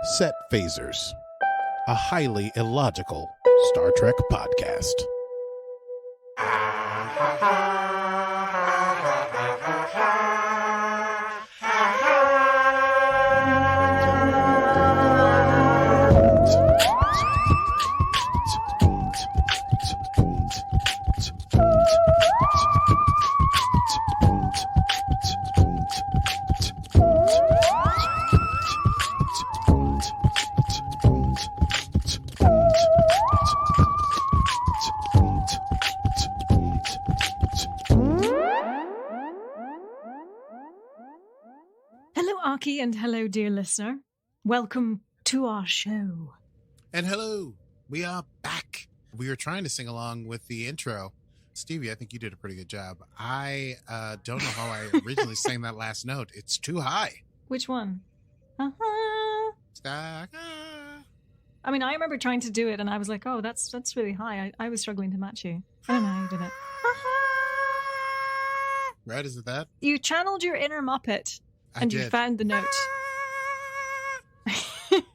Set Phasers, a highly illogical Star Trek podcast. And hello, dear listener. Welcome to our show. And hello, we are back. We were trying to sing along with the intro. Stevie, I think you did a pretty good job. I don't know how I originally sang that last note. It's too high. Which one? I mean, I remember trying to do it, and I was like, oh, that's really high. I was struggling to match you. I don't know how you did it. Right, is it that? You channeled your inner Muppet. And you found the note.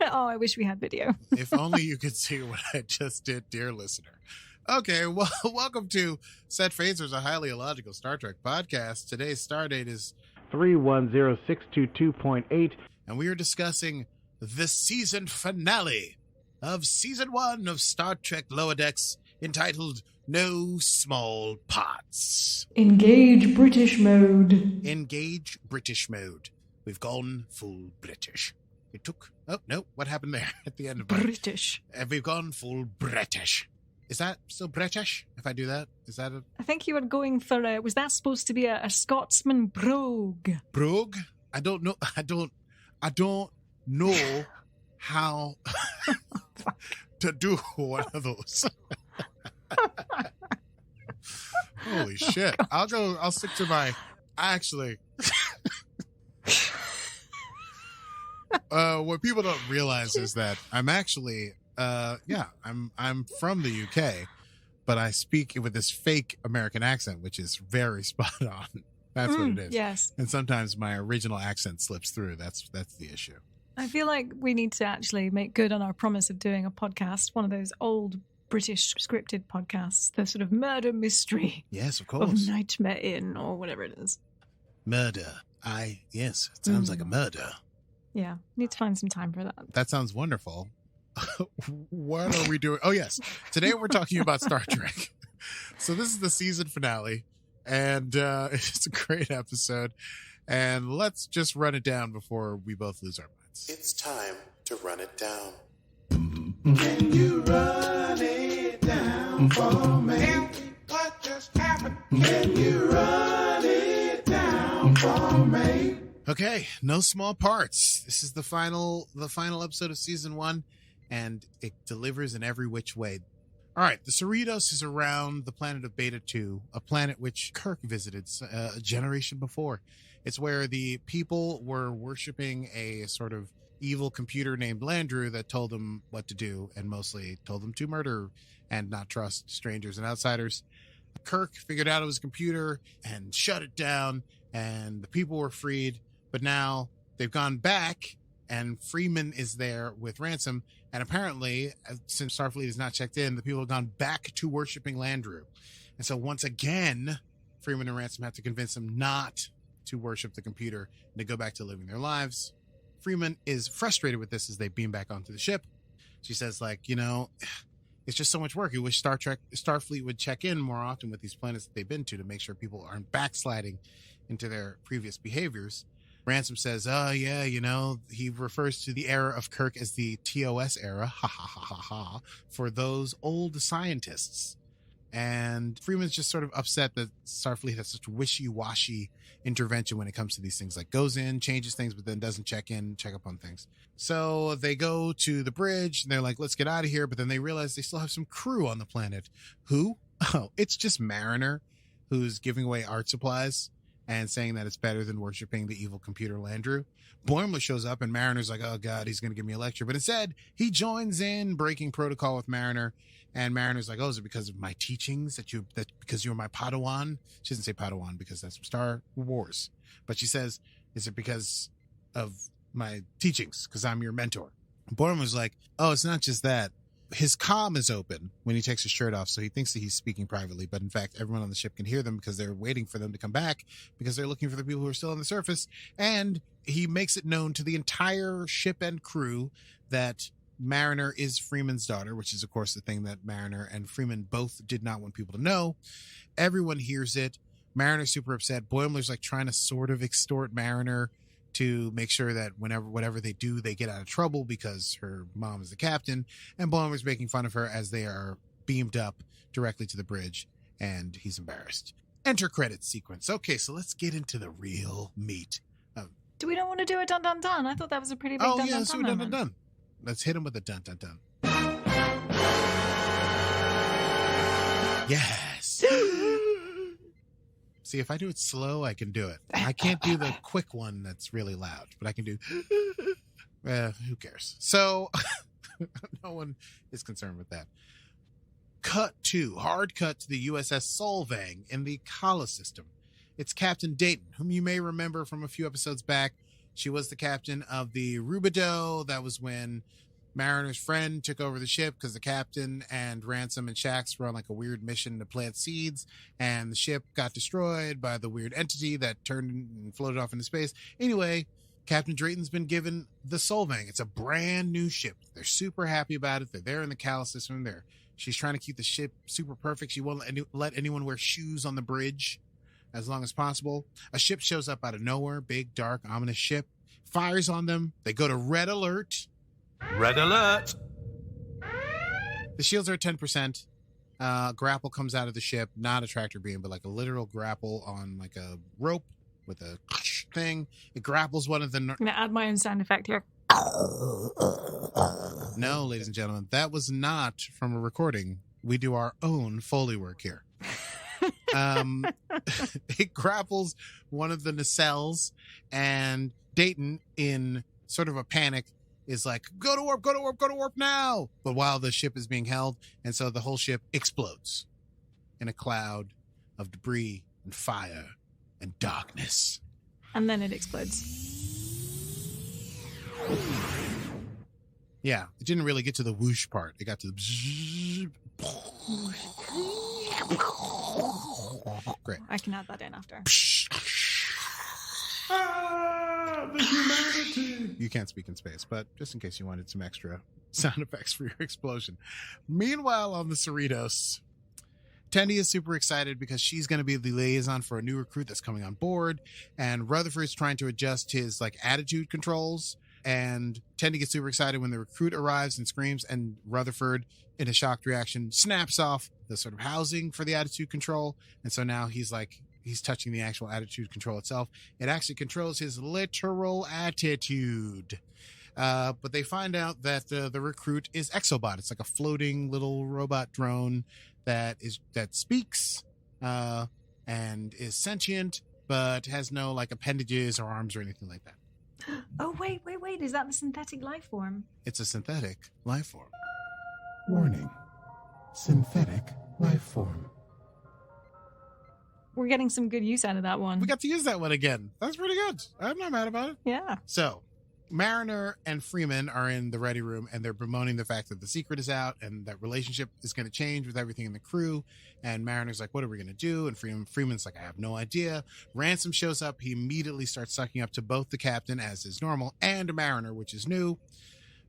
Oh, I wish we had video. If only you could see what I just did, dear listener. Okay, well, welcome to Set Phasers, a highly illogical Star Trek podcast. Today's star date is 310622.8, and we are discussing the season finale of Season 1 of Star Trek Lower Decks, entitled No Small Parts. Engage British mode. Engage British mode. We've gone full British. It took... Oh, no. What happened there at the end of British? We've gone full British. Is that still British, if I do that? Is that a... I think you were going for... was that supposed to be a Scotsman brogue? Brogue? I don't know. I don't know how to do one of those. Holy shit. I'll stick to my actually what people don't realize is that I'm actually I'm from the UK, but I speak with this fake American accent, which is very spot on. That's what it is. Yes. And sometimes my original accent slips through. That's the issue. I feel like we need to actually make good on our promise of doing a podcast, one of those old British scripted podcasts, the sort of murder mystery. Yes, of course. Of Nightmare Inn or whatever it is. Murder. Yes, it sounds like a murder. Yeah, need to find some time for that. That sounds wonderful. What are we doing? Oh, yes. Today we're talking about Star Trek. So this is the season finale, and it's a great episode. And let's just run it down before we both lose our minds. It's time to run it down. Can you run it down for me? What just happened? Can you run it down for me? Okay, no small parts. This is the final episode of season 1, and it delivers in every which way. All right, the Cerritos is around the planet of Beta 2, a planet which Kirk visited a generation before. It's where the people were worshiping a sort of evil computer named Landru that told them what to do, and mostly told them to murder and not trust strangers and outsiders. Kirk figured out it was a computer and shut it down, and the people were freed. But now they've gone back, and Freeman is there with Ransom. And apparently, since Starfleet is not checked in, the people have gone back to worshiping Landru. And so once again, Freeman and Ransom have to convince him not to worship the computer and to go back to living their lives. Freeman is frustrated with this as they beam back onto the ship. She says, it's just so much work. You wish Starfleet would check in more often with these planets that they've been to make sure people aren't backsliding into their previous behaviors. Ransom says, he refers to the era of Kirk as the TOS era, for those old scientists. And Freeman's just sort of upset that Starfleet has such wishy-washy intervention when it comes to these things, like goes in, changes things, but then doesn't check up on things. So they go to the bridge, and they're like, let's get out of here. But then they realize they still have some crew on the planet. Who? Oh, it's just Mariner, who's giving away art supplies and saying that it's better than worshiping the evil computer Landru. Boimler shows up, and Mariner's like, oh, God, he's going to give me a lecture. But instead, he joins in, breaking protocol with Mariner. And Mariner's like, oh, is it because of my teachings because you're my Padawan? She doesn't say Padawan because that's from Star Wars. But she says, is it because of my teachings? Because I'm your mentor. Boimler's like, oh, it's not just that. His comm is open when he takes his shirt off, so he thinks that he's speaking privately, but in fact, everyone on the ship can hear them because they're waiting for them to come back because they're looking for the people who are still on the surface. And he makes it known to the entire ship and crew that Mariner is Freeman's daughter, which is, of course, the thing that Mariner and Freeman both did not want people to know. Everyone hears it. Mariner's super upset. Boimler's like trying to sort of extort Mariner to make sure that whatever they do, they get out of trouble because her mom is the captain. And Boimler's making fun of her as they are beamed up directly to the bridge, and he's embarrassed. Enter credits sequence. Okay, so let's get into the real meat. Do we not want to do a dun dun dun? I thought that was a pretty big dun dun dun. Let's do a dun dun dun. Let's hit him with a dun dun dun. Yes. See, if I do it slow, I can do it. I can't do the quick one that's really loud, but I can do... who cares? So, no one is concerned with that. Hard cut to the USS Solvang in the Kala system. It's Captain Dayton, whom you may remember from a few episodes back. She was the captain of the Rubidoux. That was when Mariner's friend took over the ship because the captain and Ransom and Shax were on like a weird mission to plant seeds, and the ship got destroyed by the weird entity that turned and floated off into space. Anyway, Captain Drayton's been given the Solvang. It's a brand new ship. They're super happy about it. They're there in the Kala system. She's trying to keep the ship super perfect. She won't let anyone wear shoes on the bridge as long as possible. A ship shows up out of nowhere, big, dark, ominous ship, fires on them. They go to red alert. Red alert! The shields are at 10%. Grapple comes out of the ship, not a tractor beam, but like a literal grapple on like a rope with a thing. It grapples one of the... I'm going to add my own sound effect here. No, ladies and gentlemen, that was not from a recording. We do our own Foley work here. It grapples one of the nacelles, and Dayton, in sort of a panic, is like, go to warp, go to warp, go to warp now. But while the ship is being held, and so the whole ship explodes in a cloud of debris and fire and darkness. And then it explodes. Yeah, it didn't really get to the whoosh part. It got to the... Great. I can add that in after. The humanity! You can't speak in space, but just in case you wanted some extra sound effects for your explosion. Meanwhile, on the Cerritos, Tendi is super excited because she's going to be the liaison for a new recruit that's coming on board, and Rutherford's trying to adjust his like attitude controls, and Tendi gets super excited when the recruit arrives and screams, and Rutherford, in a shocked reaction, snaps off the sort of housing for the attitude control, and so now he's touching the actual attitude control itself. It actually controls his literal attitude. But they find out that the recruit is Exobot. It's like a floating little robot drone that speaks and is sentient, but has no like appendages or arms or anything like that. Oh, wait. Is that the synthetic life form? It's a synthetic life form. Warning. Synthetic life form. We're getting some good use out of that one. We got to use that one again. That's pretty good. I'm not mad about it. Yeah. So, Mariner and Freeman are in the ready room, and they're bemoaning the fact that the secret is out and that relationship is going to change with everything in the crew. And Mariner's like, what are we going to do? And Freeman's like, I have no idea. Ransom shows up. He immediately starts sucking up to both the captain, as is normal, and Mariner, which is new.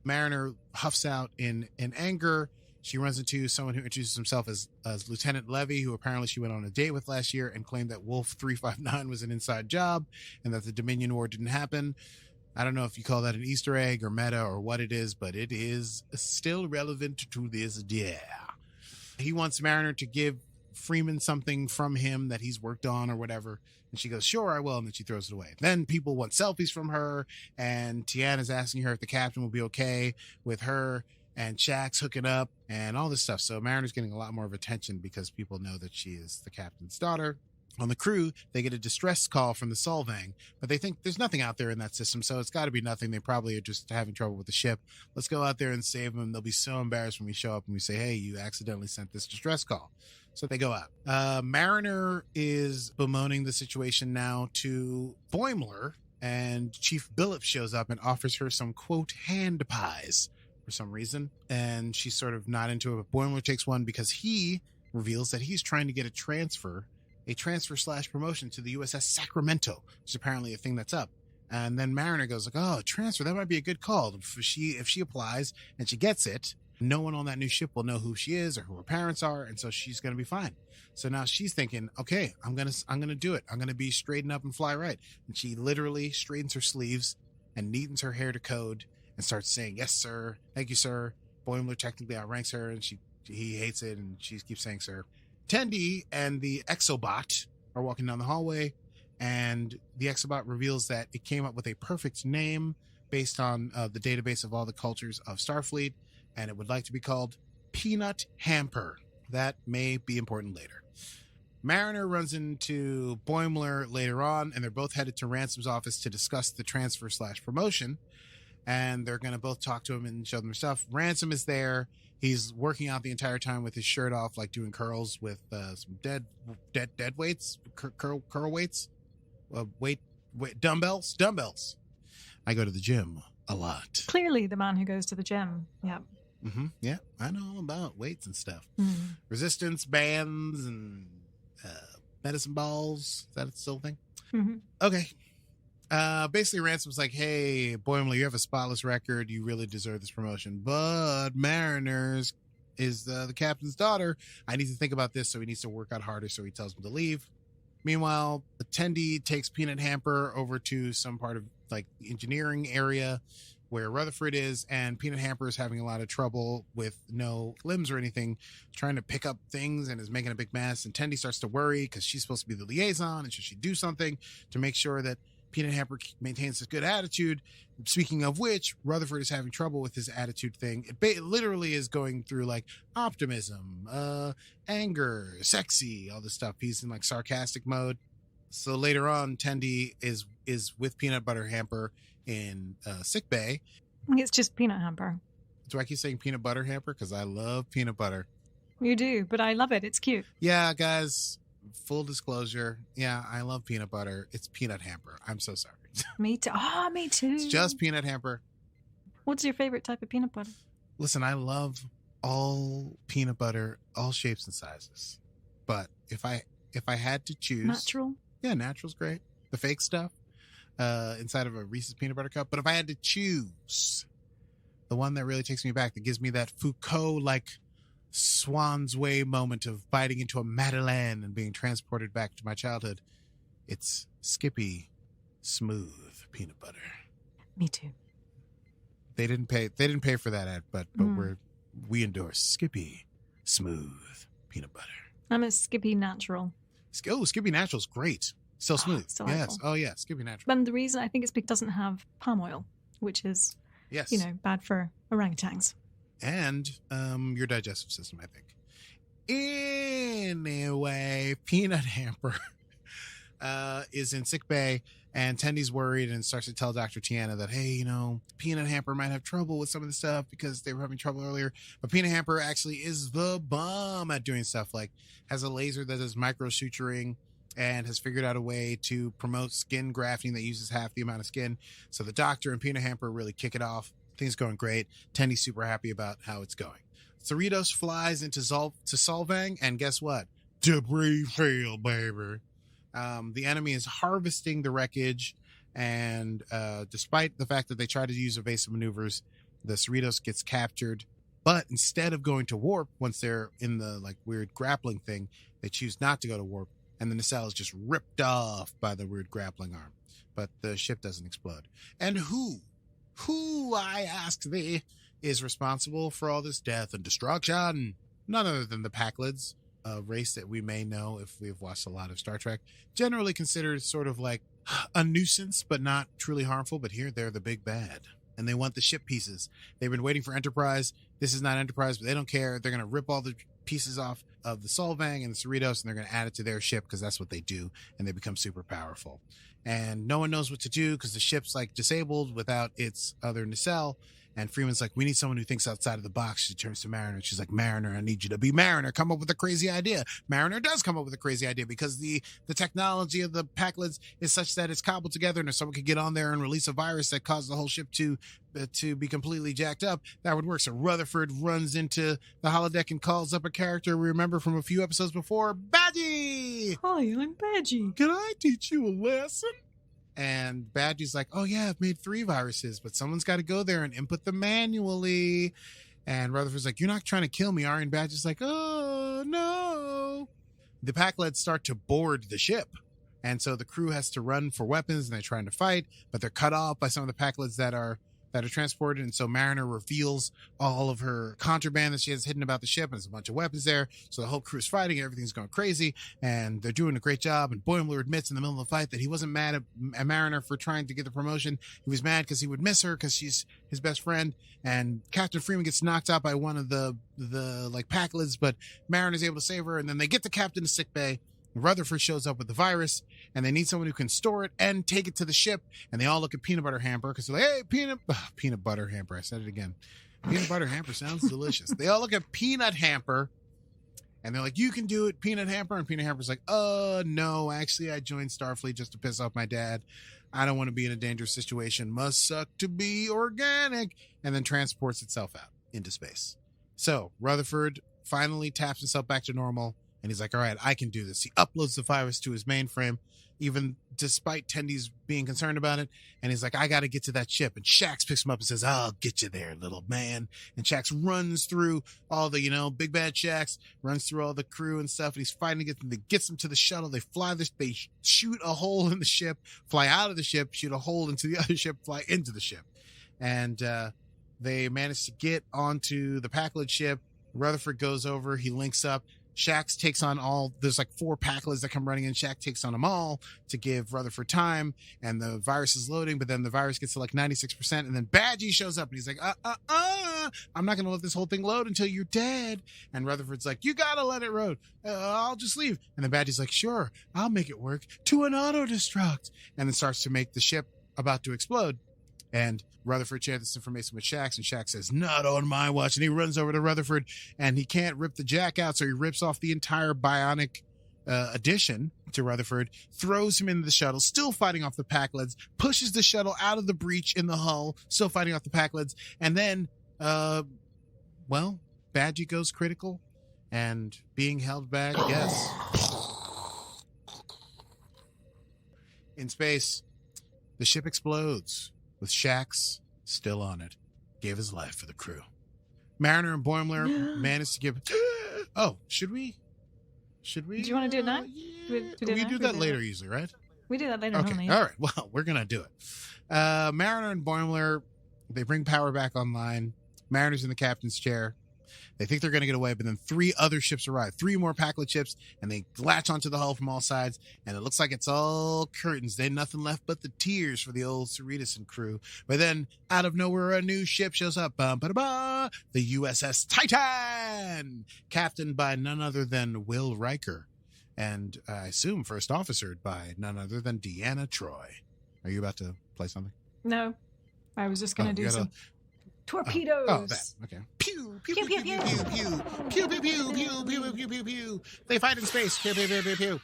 Mariner huffs out in anger. She runs into someone who introduces himself as Lieutenant Levy, who apparently she went on a date with last year, and claimed that Wolf 359 was an inside job and that the Dominion War didn't happen. I don't know if you call that an Easter egg or meta or what it is, but it is still relevant to this day. He wants Mariner to give Freeman something from him that he's worked on or whatever. And she goes, sure, I will. And then she throws it away. Then people want selfies from her, and Tiana's asking her if the captain will be okay with her, and Shax's hooking up and all this stuff. So Mariner's getting a lot more of attention because people know that she is the captain's daughter. On the crew, they get a distress call from the Solvang, but they think there's nothing out there in that system, so it's got to be nothing. They probably are just having trouble with the ship. Let's go out there and save them. They'll be so embarrassed when we show up and we say, hey, you accidentally sent this distress call. So they go out. Mariner is bemoaning the situation now to Boimler, and Chief Billups shows up and offers her some, quote, hand pies for some reason. And she's sort of not into it, but Boimler takes one because he reveals that he's trying to get a transfer / promotion to the USS Sacramento, which is apparently a thing that's up. And then Mariner goes like, oh, transfer, that might be a good call. If she applies and she gets it, no one on that new ship will know who she is or who her parents are, and so she's going to be fine. So now she's thinking, okay, I'm going to do it. I'm going to be straightened up and fly right. And she literally straightens her sleeves and neatens her hair to code and starts saying, yes, sir. Thank you, sir. Boimler technically outranks her, and he hates it, and she keeps saying, sir. Tendi and the Exobot are walking down the hallway, and the Exobot reveals that it came up with a perfect name based on the database of all the cultures of Starfleet, and it would like to be called Peanut Hamper. That may be important later. Mariner runs into Boimler later on, and they're both headed to Ransom's office to discuss the transfer / promotion, and they're going to both talk to him and show them their stuff. Ransom is there. He's working out the entire time with his shirt off, like doing curls with some dead weights, curl weights. Dumbbells. I go to the gym a lot. Clearly the man who goes to the gym. Yeah. Mm-hmm. Yeah, I know all about weights and stuff. Mm. Resistance bands and medicine balls. Is that still a thing? Mm-hmm. Okay. Basically Ransom's like, hey, Boimler, you have a spotless record. You really deserve this promotion. But Mariner's is the captain's daughter. I need to think about this, so he needs to work out harder, so he tells him to leave. Meanwhile, Tendi takes Peanut Hamper over to some part of like the engineering area where Rutherford is, and Peanut Hamper is having a lot of trouble with no limbs or anything, trying to pick up things and is making a big mess. And Tendi starts to worry because she's supposed to be the liaison, and should she do something to make sure that Peanut Hamper maintains this good attitude? Speaking of which, Rutherford is having trouble with his attitude thing. It literally is going through like optimism, anger, sexy, all this stuff. He's in like sarcastic mode. So later on, Tendi is with Peanut Butter Hamper in sick bay. It's just Peanut Hamper. Do I keep saying Peanut Butter Hamper? Because I love peanut butter. You do, but I love it. It's cute. Yeah, guys, full disclosure. Yeah, I love peanut butter. It's Peanut Hamper. I'm so sorry. Me too. Oh, me too. It's just Peanut Hamper. What's your favorite type of peanut butter? Listen, I love all peanut butter, all shapes and sizes. But if I had to choose, Natural? Yeah, natural's great. The fake stuff inside of a Reese's peanut butter cup. But if I had to choose the one that really takes me back, that gives me that Foucault-like Swan's Way moment of biting into a Madeleine and being transported back to my childhood, it's Skippy Smooth Peanut Butter. Me too. They didn't pay for that ad, but we endorse Skippy Smooth Peanut Butter. I'm a Skippy Natural. Oh, Skippy Natural's great. So smooth. It's delightful. Yes. Oh, yeah. Skippy Natural. But the reason I think it's because it doesn't have palm oil, which is, Yes. bad for orangutans. And your digestive system, I think. Anyway, Peanut Hamper is in sick bay, and Tendi's worried and starts to tell Dr. Tiana that, hey, Peanut Hamper might have trouble with some of the stuff because they were having trouble earlier. But Peanut Hamper actually is the bomb at doing stuff, like has a laser that does micro suturing and has figured out a way to promote skin grafting that uses half the amount of skin. So the doctor and Peanut Hamper really kick it off. Things going great. Tendi's super happy about how it's going. Cerritos flies into Solvang, and guess what? Debris field, baby. The enemy is harvesting the wreckage, and despite the fact that they try to use evasive maneuvers, the Cerritos gets captured. But instead of going to warp, once they're in the weird grappling thing, they choose not to go to warp, and the nacelle is just ripped off by the weird grappling arm. But the ship doesn't explode. And who, I ask thee, is responsible for all this death and destruction? None other than the Pakleds, a race that we may know if we've watched a lot of Star Trek, generally considered sort of like a nuisance, but not truly harmful. But here they're the big bad, and they want the ship pieces. They've been waiting for Enterprise this is not Enterprise, but they don't care. They're going to rip all the pieces off of the Solvang and the Cerritos, and they're going to add it to their ship because that's what they do, and they become super powerful. And no one knows what to do because the ship's like disabled without its other nacelle. And Freeman's like, we need someone who thinks outside of the box. She turns to Mariner. She's like, Mariner, I need you to be Mariner. Come up with a crazy idea. Mariner does come up with a crazy idea because the technology of the Pakleds is such that it's cobbled together, and if someone could get on there and release a virus that caused the whole ship to be completely jacked up, that would work. So Rutherford runs into the holodeck and calls up a character we remember from a few episodes before, Badgie. Hi, I'm Badgie. Can I teach you a lesson? And Badgie's like, oh, yeah, I've made 3 viruses, but someone's got to go there and input them manually. And Rutherford's like, you're not trying to kill me, are you? And Badgie's like, oh, no. The Pakleds start to board the ship. And so the crew has to run for weapons, and they're trying to fight, but they're cut off by some of the Pakleds that are transported. And so Mariner reveals all of her contraband that she has hidden about the ship, and there's a bunch of weapons there. So the whole crew's fighting, everything's going crazy, and they're doing a great job. And Boimler admits in the middle of the fight that he wasn't mad at Mariner for trying to get the promotion. He was mad because he would miss her because she's his best friend. And Captain Freeman gets knocked out by one of the like Pakleds, but Mariner's able to save her. And then they get the captain to sickbay. Rutherford shows up with the virus, and they need someone who can store it and take it to the ship. And they all look at Peanut Butter Hamper because they're like, hey, Peanut Butter Hamper. I said it again. Peanut Butter Hamper sounds delicious. They all look at Peanut Hamper, and they're like, you can do it, Peanut Hamper. And Peanut Hamper's like, no, actually, I joined Starfleet just to piss off my dad. I don't want to be in a dangerous situation. Must suck to be organic. And then transports itself out into space. So Rutherford finally taps himself back to normal. And he's like, all right, I can do this. He uploads the virus to his mainframe, even despite Tendi's being concerned about it. And he's like, I got to get to that ship. And Shax picks him up and says, I'll get you there, little man. And Shax runs through all the, big bad Shax, runs through all the crew and stuff. And he's fighting to get them. They gets them to the shuttle. They they shoot a hole in the ship, fly out of the ship, shoot a hole into the other ship, fly into the ship. And they manage to get onto the Pakled ship. Rutherford goes over. He links up. Shax takes on there's like 4 Pakleds that come running in. Shax takes on them all to give Rutherford time, and the virus is loading, but then the virus gets to like 96%, and then Badgie shows up, and he's like, I'm not going to let this whole thing load until you're dead. And Rutherford's like, you got to let it load. I'll just leave. And then Badgie's like, sure, I'll make it work to an auto-destruct. And then starts to make the ship about to explode. And Rutherford shared this information with Shax, and Shax says, not on my watch. And he runs over to Rutherford, and he can't rip the jack out, so he rips off the entire bionic addition to Rutherford, throws him into the shuttle, still fighting off the Pakleds, pushes the shuttle out of the breach in the hull, still fighting off the Pakleds. And then, Badgie goes critical, and being held back, yes. In space, the ship explodes, with Shax still on it. Gave his life for the crew. Mariner and Boimler managed to give... Oh, should we? Do you want to do it now? We do that later usually, right? We do that later. Okay, normally. all right. Well, we're going to do it. Mariner and Boimler, they bring power back online. Mariner's in the captain's chair. They think they're going to get away, but then 3 other ships arrive. 3 more Pakled ships, and they latch onto the hull from all sides, and it looks like it's all curtains. They had nothing left but the tears for the old Cerritos and crew. But then, out of nowhere, a new ship shows up. The USS Titan! Captained by none other than Will Riker. And I assume first officered by none other than Deanna Troi. Are you about to play something? No. I was just going to do some... Torpedoes. Oh, that. Okay. Pew, pew, pew, pew, pew, pew, pew, pew, pew, pew, pew, pew, pew, pew, pew. They fight in space. Pew, pew, pew, pew, pew.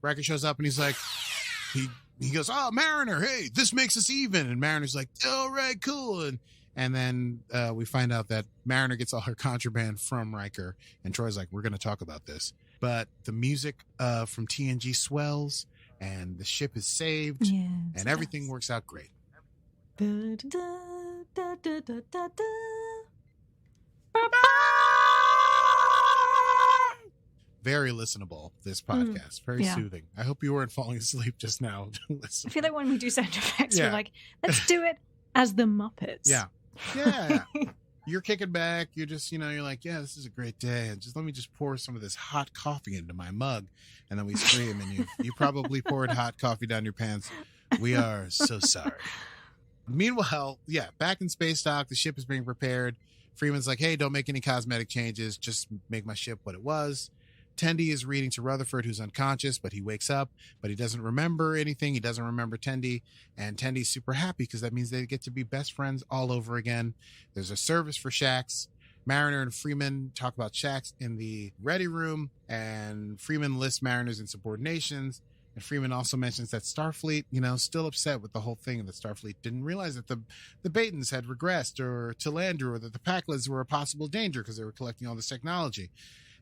Riker shows up and he's like, he goes, oh, Mariner, hey, this makes us even. And Mariner's like, all right, cool. And then we find out that Mariner gets all her contraband from Riker. And Troy's like, we're going to talk about this. But the music from TNG swells, and the ship is saved, and everything works out great. Very listenable, this podcast. Very soothing. I hope you weren't falling asleep just now. I feel like when we do sound effects, we're like, let's do it as the Muppets. Yeah. You're kicking back. You're just, you're like, yeah, this is a great day. And let me just pour some of this hot coffee into my mug. And then we scream, and you probably poured hot coffee down your pants. We are so sorry. Meanwhile, back in space dock, the ship is being prepared Freeman's like, hey, don't make any cosmetic changes. Just make my ship what it was. Tendi is reading to Rutherford, who's unconscious, but he wakes up, but he doesn't remember anything. He doesn't remember Tendi. And Tendi's super happy because that means they get to be best friends all over again. There's a service for Shax. Mariner and Freeman talk about Shax in the ready room, and Freeman lists Mariner's insubordinations. And Freeman also mentions that Starfleet, still upset with the whole thing, and that Starfleet didn't realize that the Batons had regressed, or to Landru, or that the Pakleds were a possible danger because they were collecting all this technology.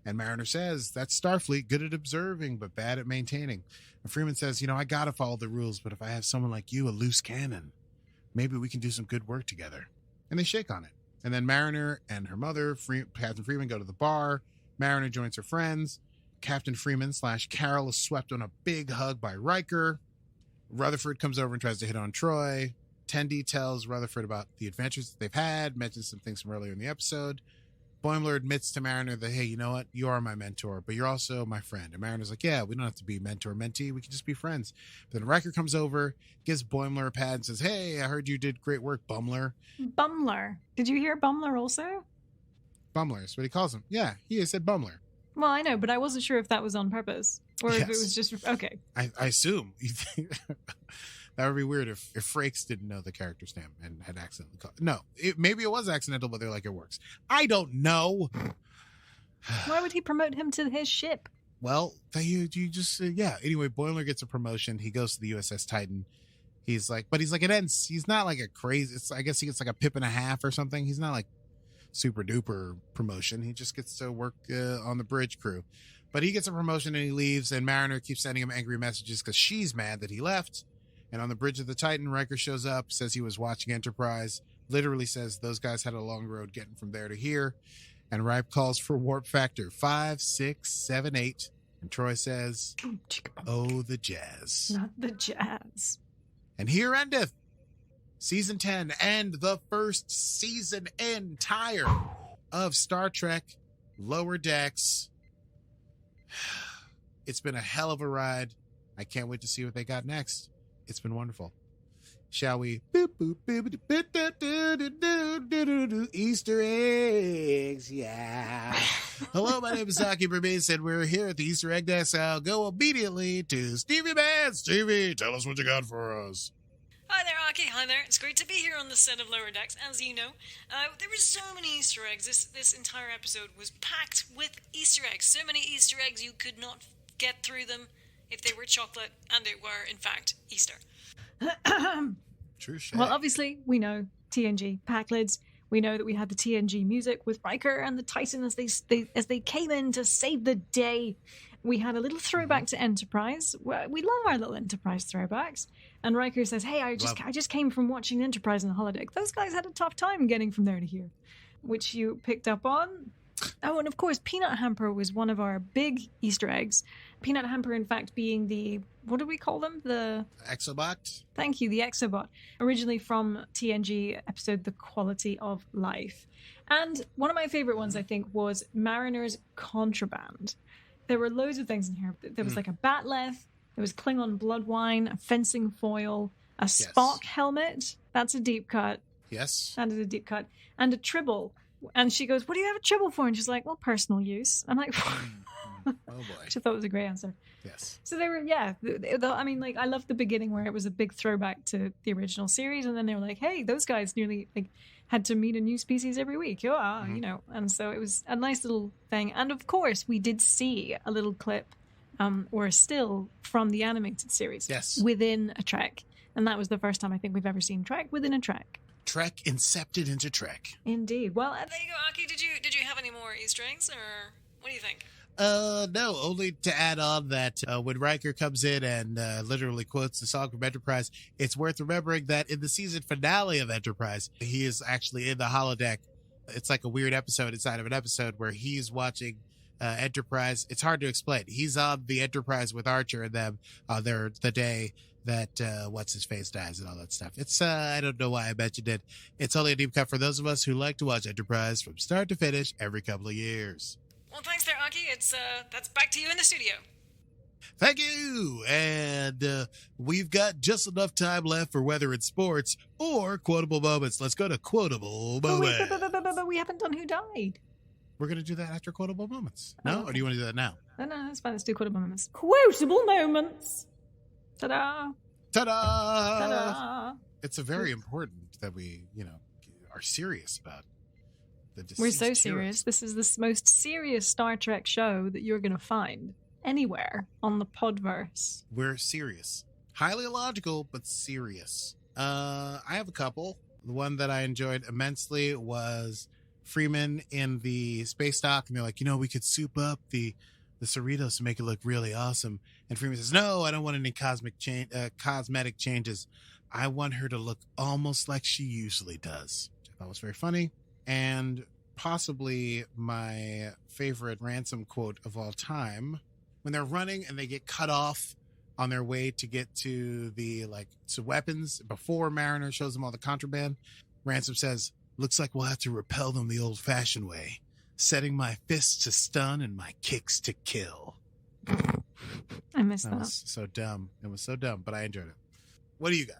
And Mariner says, that's Starfleet, good at observing, but bad at maintaining. And Freeman says, I got to follow the rules, but if I have someone like you, a loose cannon, maybe we can do some good work together. And they shake on it. And then Mariner and her mother, Captain Freeman, go to the bar. Mariner joins her friends. Captain Freeman / Carol is swept on a big hug by Riker. Rutherford comes over and tries to hit on Troy. Tendi tells Rutherford about the adventures that they've had, mentions some things from earlier in the episode. Boimler admits to Mariner that, hey, you know what? You are my mentor, but you're also my friend. And Mariner's like, yeah, we don't have to be mentor-mentee. We can just be friends. But then Riker comes over, gives Boimler a pad and says, hey, I heard you did great work, Bumler. Bumler. Did you hear Bumler also? Bumler is what he calls him. Yeah, he said Bumler. Well, I know, but I wasn't sure if that was on purpose or if it was just, okay. I assume. That would be weird if Frakes didn't know the character's name and had accidentally called. No, maybe it was accidental, but they're like, it works. I don't know. Why would he promote him to his ship? Well, you just, yeah. Anyway, Boimler gets a promotion. He goes to the USS Titan. He's like he's not like a crazy, I guess he gets like a pip and a half or something. He's not like super duper promotion. He just gets to work on the bridge crew. But he gets a promotion and he leaves, and Mariner keeps sending him angry messages because she's mad that he left. And on the bridge of the Titan, Riker shows up, says he was watching Enterprise, literally says those guys had a long road getting from there to here. And Ripe calls for warp factor 5, 6, 7, 8. And Troy says, oh, the jazz. Not the jazz. And here endeth Season 10 and the first season entire of Star Trek Lower Decks. It's been a hell of a ride. I can't wait to see what they got next. It's been wonderful. Shall we? Easter eggs, yeah. Hello, my name is Saki Berbice, and we're here at the Easter Egg Desk. I'll go immediately to Stevie Man. Stevie, tell us what you got for us. Hi there, Aki. Hi there. It's great to be here on the set of Lower Decks. As you know, there were so many Easter eggs. This entire episode was packed with Easter eggs. So many Easter eggs you could not get through them if they were chocolate, and they were, in fact, Easter. True shit. Well, obviously, we know TNG Pakleds. We know that we had the TNG music with Riker and the Titan as they came in to save the day. We had a little throwback to Enterprise. We love our little Enterprise throwbacks. And Riker says, hey, I just came from watching Enterprise in the holodeck. Those guys had a tough time getting from there to here, which you picked up on. Oh, and of course, Peanut Hamper was one of our big Easter eggs. Peanut Hamper, in fact, being the, what do we call them? The Exobot? Thank you, the Exobot. Originally from TNG episode The Quality of Life. And one of my favorite ones, I think, was Mariner's Contraband. There were loads of things in here. There was like a batleth, there was Klingon blood wine, a fencing foil, a Spock helmet. That's a deep cut. Yes. That is a deep cut. And a tribble. And she goes, what do you have a tribble for? And she's like, well, personal use. I'm like, Oh boy. Which I thought was a great answer. Yes. So they were, yeah. I mean, like, I loved the beginning where it was a big throwback to the original series. And then they were like, hey, those guys nearly had to meet a new species every week. Yeah, you know. And so it was a nice little thing. And of course, we did see a little clip or a still from the animated series. Yes. Within a Trek. And that was the first time I think we've ever seen Trek within a Trek. Trek incepted into Trek. Indeed. Well, There you go, Aki. Did you have any more Easter eggs, or what do you think? No, only to add on that when Riker comes in and literally quotes the song from Enterprise, it's worth remembering that in the season finale of Enterprise, he is actually in the holodeck. It's like a weird episode inside of an episode where he's watching Enterprise. It's hard to explain. He's on the Enterprise with Archer and them the day that what's-his-face dies and all that stuff. It's, I don't know why I mentioned it. It's only a deep cut for those of us who like to watch Enterprise from start to finish every couple of years. Well, thanks there, Aki. It's that's back to you in the studio. Thank you. And we've got just enough time left for whether it's sports or quotable moments. Let's go to quotable moments. But we haven't done who died. We're going to do that after quotable moments. No? okay. Or do you want to do that now? No, that's fine. Let's do quotable moments. Quotable moments. Ta-da! Ta-da! Ta-da! It's a very important that we, are serious about the deceased We're so heroes. serious. This is the most serious Star Trek show that you're going to find anywhere on the Podverse. We're serious. Highly illogical, but serious. I have a couple. The one that I enjoyed immensely was Freeman in the space dock, and they're like, we could soup up the Cerritos to make it look really awesome. And Freeman says, no, I don't want any cosmetic changes. I want her to look almost like she usually does. Which I thought was very funny. And possibly my favorite Ransom quote of all time, when they're running and they get cut off on their way to get to to weapons before Mariner shows them all the contraband. Ransom says, looks like we'll have to repel them the old-fashioned way, setting my fists to stun and my kicks to kill. I missed That that. was so dumb. It was so dumb, but I enjoyed it. What do you got?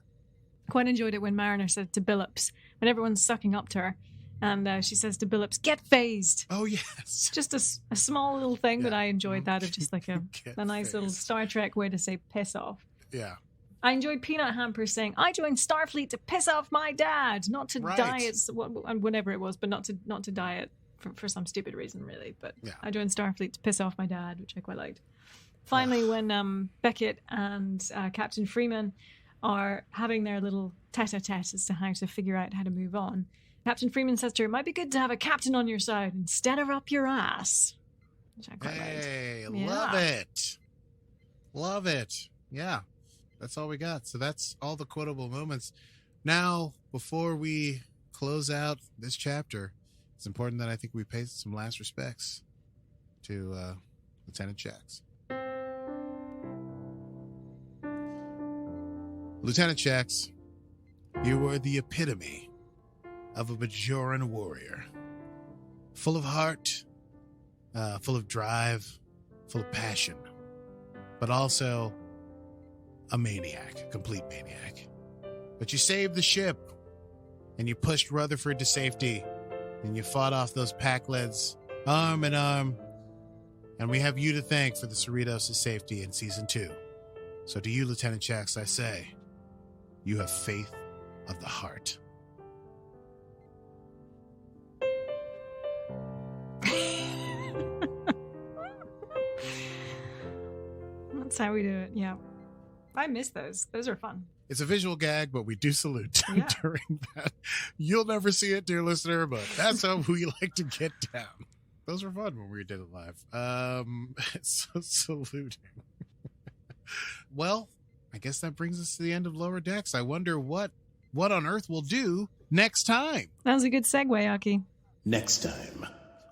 Quite enjoyed it when Mariner said to Billups, when everyone's sucking up to her, and she says to Billups, get phased. Oh, yes. Just a small little thing, but Yeah. I enjoyed that of just like a Get nice little phased. Star Trek way to say piss off. Yeah. I enjoyed Peanut Hamper saying, I joined Starfleet to piss off my dad, not to Right. diet, whatever it was, but not to diet for some stupid reason, really. But Yeah. I joined Starfleet to piss off my dad, which I quite liked. Finally, when Beckett and Captain Freeman are having their little tete-a-tete as to how to figure out how to move on, Captain Freeman says to her, it might be good to have a captain on your side instead of up your ass. Which I quite liked. Hey, Yeah. love it. Love it. Yeah. That's all we got. So that's all the quotable moments. Now, before we close out this chapter, it's important that I think we pay some last respects to Lieutenant Shax. Lieutenant Shax, you were the epitome of a Bajoran warrior. Full of heart, full of drive, full of passion, but also a maniac, a complete maniac. But you saved the ship, and you pushed Rutherford to safety, and you fought off those Pakleds arm in arm, and we have you to thank for the Cerritos' safety in Season 2. So to you, Lieutenant Shax, I say, you have faith of the heart. That's how we do it, yeah. I miss those. Those are fun. It's a visual gag, but we do salute Yeah. during that. You'll never see it, dear listener, but that's how we like to get down. Those were fun when we did it live. So saluting. Well, I guess that brings us to the end of Lower Decks. I wonder what on earth we'll do next time. That was a good segue, Aki. Next time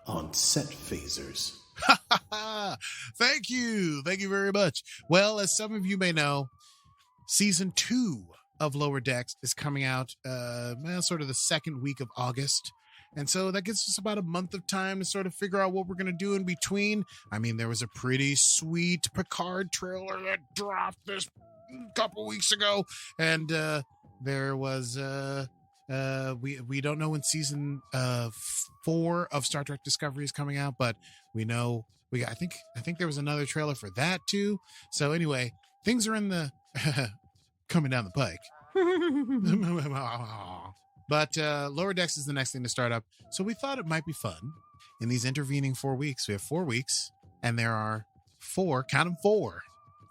on Set Phasers. Thank you. Thank you very much. Well, as some of you may know, Season 2 of Lower Decks is coming out sort of the second week of August. And so that gives us about a month of time to sort of figure out what we're going to do in between. I mean, there was a pretty sweet Picard trailer that dropped this couple weeks ago. And there was... we don't know when Season 4 of Star Trek Discovery is coming out, but we know I think there was another trailer for that too. So anyway, things are in the coming down the pike. But Lower Decks is the next thing to start up. So we thought it might be fun in these intervening 4 weeks. We have 4 weeks, and there are 4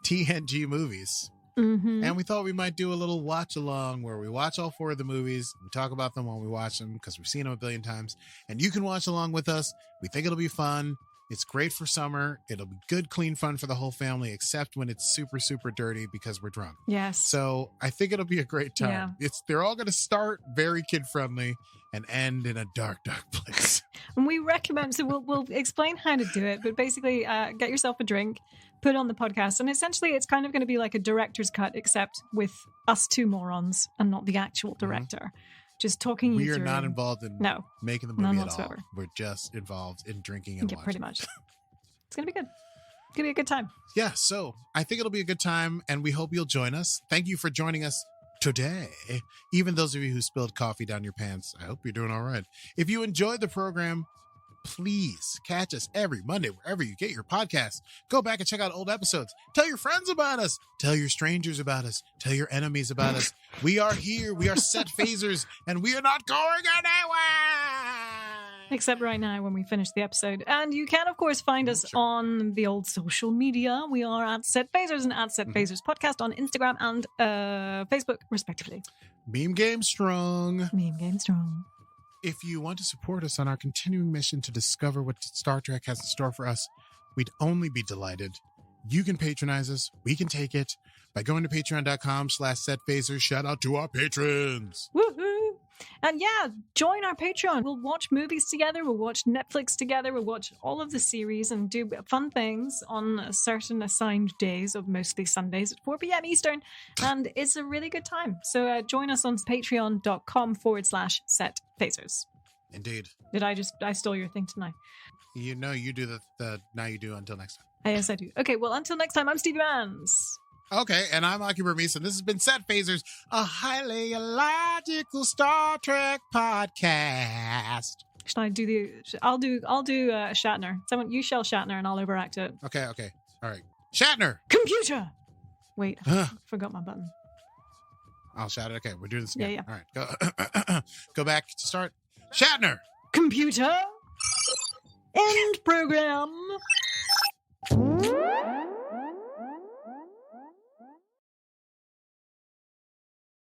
TNG movies. Mm-hmm. And we thought we might do a little watch along where we watch all 4 of the movies. We talk about them while we watch them because we've seen them a billion times. And you can watch along with us. We think it'll be fun. It's great for summer. It'll be good, clean fun for the whole family, except when it's super, super dirty because we're drunk. Yes. So I think it'll be a great time. Yeah. They're all going to start very kid friendly and end in a dark, dark place. And we recommend, so we'll explain how to do it, but basically get yourself a drink, put it on the podcast, and essentially it's kind of going to be like a director's cut, except with us 2 morons and not the actual director. Just talking you We are through. not involved in No, making the none movie at all. whatsoever. We're just involved in drinking and Yeah, watching. pretty much. It's going to be good. Could be a good time. Yeah, so I think it'll be a good time, and we hope you'll join us. Thank you for joining us today. Even those of you who spilled coffee down your pants, I hope you're doing all right. If you enjoyed the program, please catch us every Monday wherever you get your podcasts. Go back and check out old episodes. Tell your friends about us. Tell your strangers about us. Tell your enemies about us. We are here. We are set phasers, and we are not going anywhere. Except right now when we finish the episode. And you can, of course, find us on the old social media. We are at Set Phasers and at Set Phasers Podcast on Instagram and Facebook, respectively. Meme Game Strong. Meme Game Strong. If you want to support us on our continuing mission to discover what Star Trek has in store for us, we'd only be delighted. You can patronize us. We can take it by going to patreon.com/setphasers. Shout out to our patrons. Woohoo! And yeah, join our Patreon. We'll watch movies together. We'll watch Netflix together. We'll watch all of the series and do fun things on certain assigned days, of mostly Sundays at 4 p.m. Eastern. And it's a really good time. So join us on patreon.com/setphasers. Indeed. I stole your thing tonight. You know you do the now you do until next time. Yes, I do. Okay, well, until next time, I'm Stevie Mans. Okay, and I'm Aki Burmese, and this has been Set Phasers, a highly illogical Star Trek podcast. Should I do the... I'll do Shatner. Someone, you shall Shatner, and I'll overact it. Okay. All right. Shatner! Computer! Wait, I forgot my button. I'll shout it. Okay, we're doing this again. Yeah. All right, go back to start. Shatner! Computer! End program!